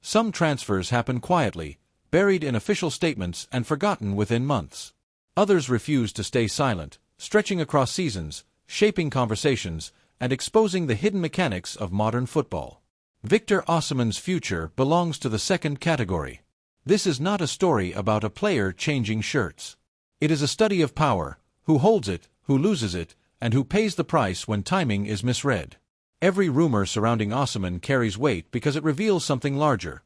Some transfers happen quietly, buried in official statements and forgotten within months. Others refuse to stay silent, stretching across seasons, shaping conversations, and exposing the hidden mechanics of modern football. Victor Osimhen's future belongs to the second category. This is not a story about a player changing shirts. It is a study of power, who holds it, who loses it, and who pays the price when timing is misread. Every rumor surrounding Osimhen carries weight because it reveals something larger.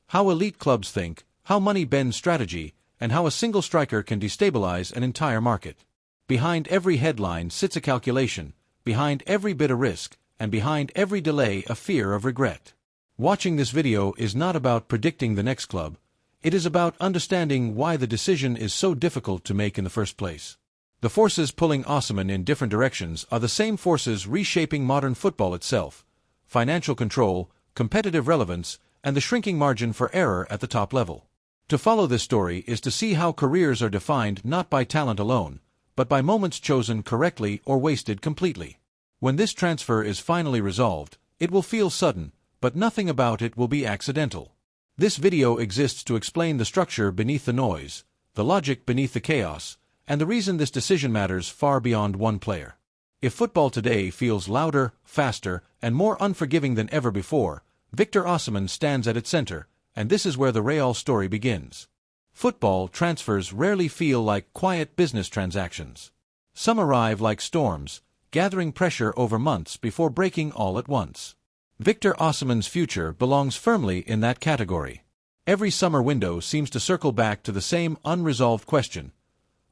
How elite clubs think, how money bends strategy, and how a single striker can destabilize an entire market. Behind every headline sits a calculation, behind every bit a risk, and behind every delay a fear of regret. Watching this video is not about predicting the next club. It is about understanding why the decision is so difficult to make in the first place. The forces pulling Osimhen in different directions are the same forces reshaping modern football itself: financial control, competitive relevance, and the shrinking margin for error at the top level. To follow this story is to see how careers are defined not by talent alone, but by moments chosen correctly or wasted completely. When this transfer is finally resolved, it will feel sudden, but nothing about it will be accidental. This video exists to explain the structure beneath the noise, the logic beneath the chaos, and the reason this decision matters far beyond one player. If football today feels louder, faster, and more unforgiving than ever before, Victor Osimhen stands at its center, and this is where the Real story begins. Football transfers rarely feel like quiet business transactions. Some arrive like storms, gathering pressure over months before breaking all at once. Victor Osimhen's future belongs firmly in that category. Every summer window seems to circle back to the same unresolved question: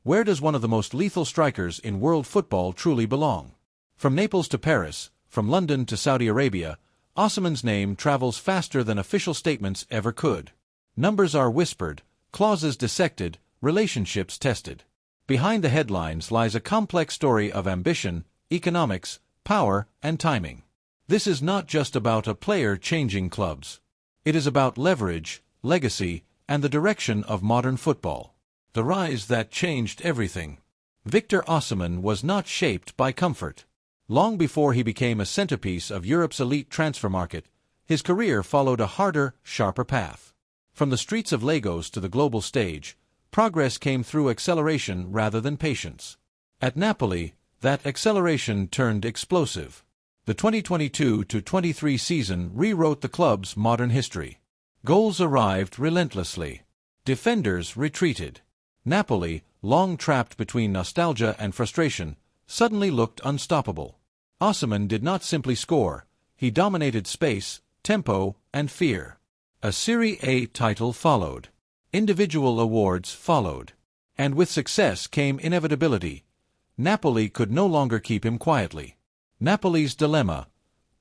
where does one of the most lethal strikers in world football truly belong? From Naples to Paris, from London to Saudi Arabia, Osimhen's name travels faster than official statements ever could. Numbers are whispered, clauses dissected, relationships tested. Behind the headlines lies a complex story of ambition, economics, power, and timing. This is not just about a player changing clubs. It is about leverage, legacy, and the direction of modern football. The rise that changed everything. Victor Osimhen was not shaped by comfort. Long before he became a centerpiece of Europe's elite transfer market, his career followed a harder, sharper path. From the streets of Lagos to the global stage, progress came through acceleration rather than patience. At Napoli, that acceleration turned explosive. The 2022-23 season rewrote the club's modern history. Goals arrived relentlessly. Defenders retreated. Napoli, long trapped between nostalgia and frustration, suddenly looked unstoppable. Osimhen did not simply score, he dominated space, tempo, and fear. A Serie A title followed. Individual awards followed. And with success came inevitability. Napoli could no longer keep him quietly. Napoli's dilemma: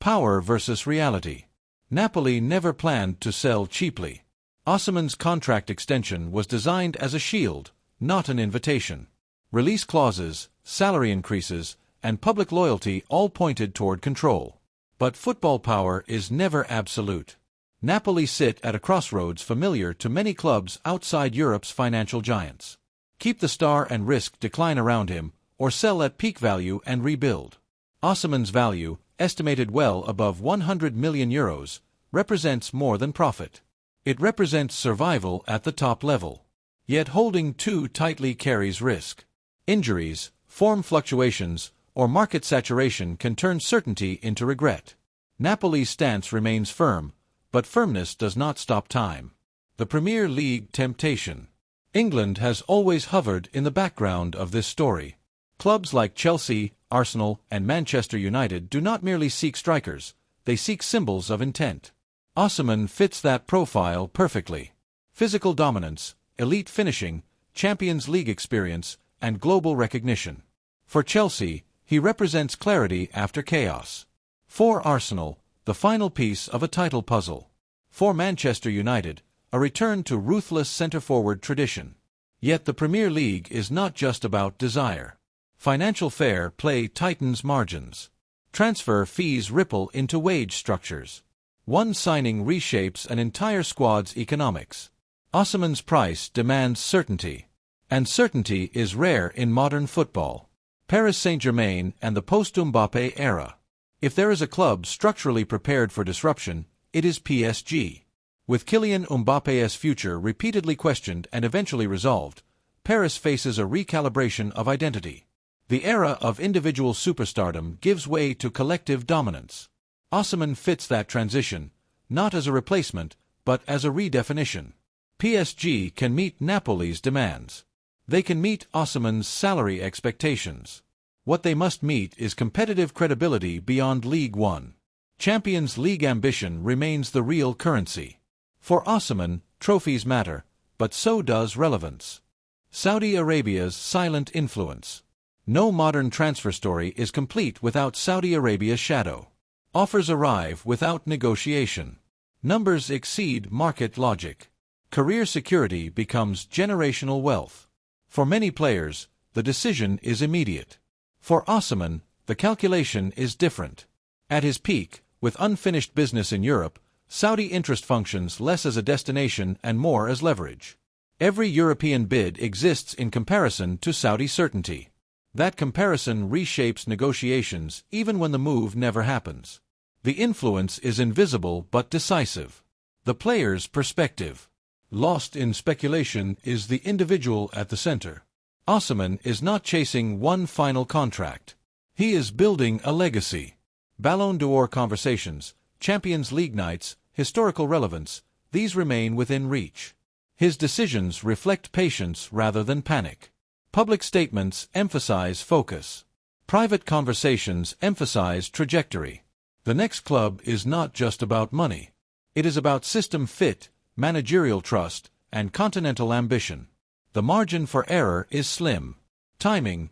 power versus reality. Napoli never planned to sell cheaply. Osimhen's contract extension was designed as a shield, not an invitation. Release clauses, salary increases, and public loyalty all pointed toward control. But football power is never absolute. Napoli sit at a crossroads familiar to many clubs outside Europe's financial giants. Keep the star and risk decline around him, or sell at peak value and rebuild. Osimhen's value, estimated well above €100 million, represents more than profit. It represents survival at the top level. Yet holding too tightly carries risk. Injuries, form fluctuations, or market saturation can turn certainty into regret. Napoli's stance remains firm, but firmness does not stop time. The Premier League temptation. England has always hovered in the background of this story. Clubs like Chelsea, Arsenal, and Manchester United do not merely seek strikers, they seek symbols of intent. Osimhen fits that profile perfectly. Physical dominance, elite finishing, Champions League experience, and global recognition. For Chelsea, he represents clarity after chaos. For Arsenal, the final piece of a title puzzle. For Manchester United, a return to ruthless centre-forward tradition. Yet the Premier League is not just about desire. Financial fair play tightens margins. Transfer fees ripple into wage structures. One signing reshapes an entire squad's economics. Osimhen's price demands certainty. And certainty is rare in modern football. Paris Saint-Germain and the post-Mbappé era. If there is a club structurally prepared for disruption, it is PSG. With Kylian Mbappe's future repeatedly questioned and eventually resolved, Paris faces a recalibration of identity. The era of individual superstardom gives way to collective dominance. Osimhen fits that transition, not as a replacement, but as a redefinition. PSG can meet Napoli's demands. They can meet Osimhen's salary expectations. What they must meet is competitive credibility beyond League One. Champions League ambition remains the real currency. For Osimhen, trophies matter, but so does relevance. Saudi Arabia's silent influence. No modern transfer story is complete without Saudi Arabia's shadow. Offers arrive without negotiation. Numbers exceed market logic. Career security becomes generational wealth. For many players, the decision is immediate. For Osimhen, the calculation is different. At his peak, with unfinished business in Europe, Saudi interest functions less as a destination and more as leverage. Every European bid exists in comparison to Saudi certainty. That comparison reshapes negotiations even when the move never happens. The influence is invisible but decisive. The player's perspective. Lost in speculation is the individual at the center. Osimhen is not chasing one final contract. He is building a legacy. Ballon d'Or conversations, Champions League nights, historical relevance, these remain within reach. His decisions reflect patience rather than panic. Public statements emphasize focus. Private conversations emphasize trajectory. The next club is not just about money. It is about system fit, managerial trust, and continental ambition. The margin for error is slim. Timing,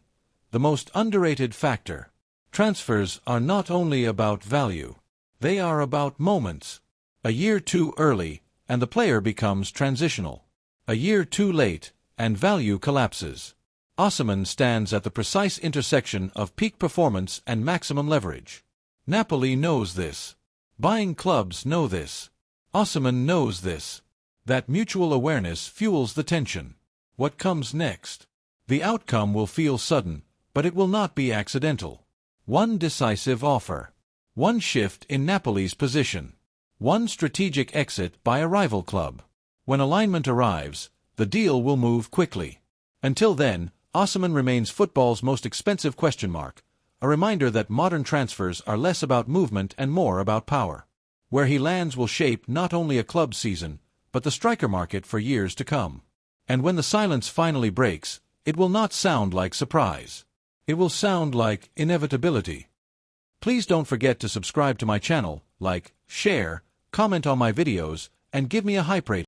the most underrated factor. Transfers are not only about value. They are about moments. A year too early, and the player becomes transitional. A year too late, and value collapses. Osimhen stands at the precise intersection of peak performance and maximum leverage. Napoli knows this. Buying clubs know this. Osimhen knows this. That mutual awareness fuels the tension. What comes next? The outcome will feel sudden, but it will not be accidental. One decisive offer. One shift in Napoli's position. One strategic exit by a rival club. When alignment arrives, the deal will move quickly. Until then, Osimhen remains football's most expensive question mark, a reminder that modern transfers are less about movement and more about power. Where he lands will shape not only a club season, but the striker market for years to come. And when the silence finally breaks, it will not sound like surprise. It will sound like inevitability. Please don't forget to subscribe to my channel, like, share, comment on my videos, and give me a hype rating.